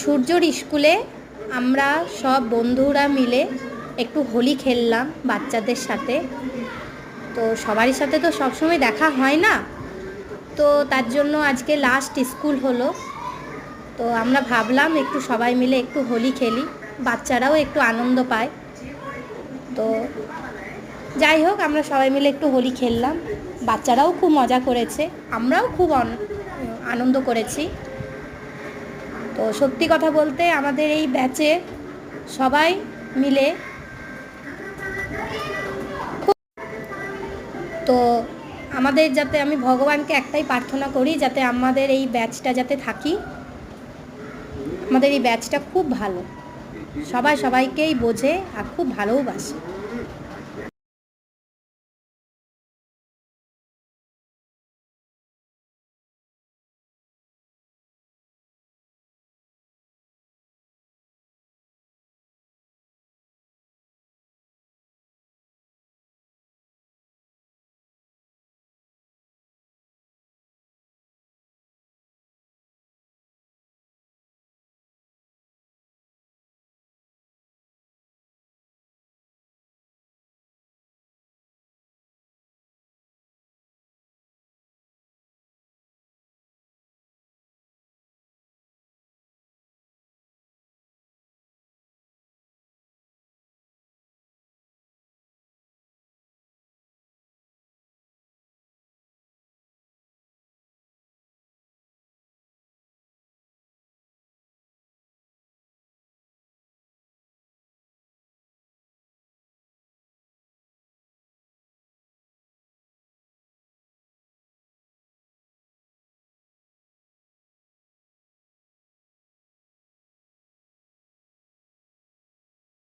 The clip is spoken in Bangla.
সূর্যর স্কুলে আমরা সব বন্ধুরা মিলে একটু হোলি খেললাম বাচ্চাদের সাথে। তো সবারই সাথে তো সবসময় দেখা হয় না, তো তার জন্য আজকে লাস্ট স্কুল হলো। তো আমরা ভাবলাম একটু সবাই মিলে একটু হোলি খেলি, বাচ্চারাও একটু আনন্দ পায়। তো যাই হোক, আমরা সবাই মিলে একটু হোলি খেললাম, বাচ্চারাও খুব মজা করেছে, আমরাও খুব আনন্দ করেছি। তো সত্যি কথা বলতে আমাদের এই ব্যাচে সবাই মিলে তো আমাদের যাতে, আমি ভগবানকে একটাই প্রার্থনা করি যাতে আমাদের এই ব্যাচটা যাতে থাকি, আমাদের এই ব্যাচটা খুব ভালো, সবাই সবাইকেই বোঝে আর খুব ভালোও বাসে।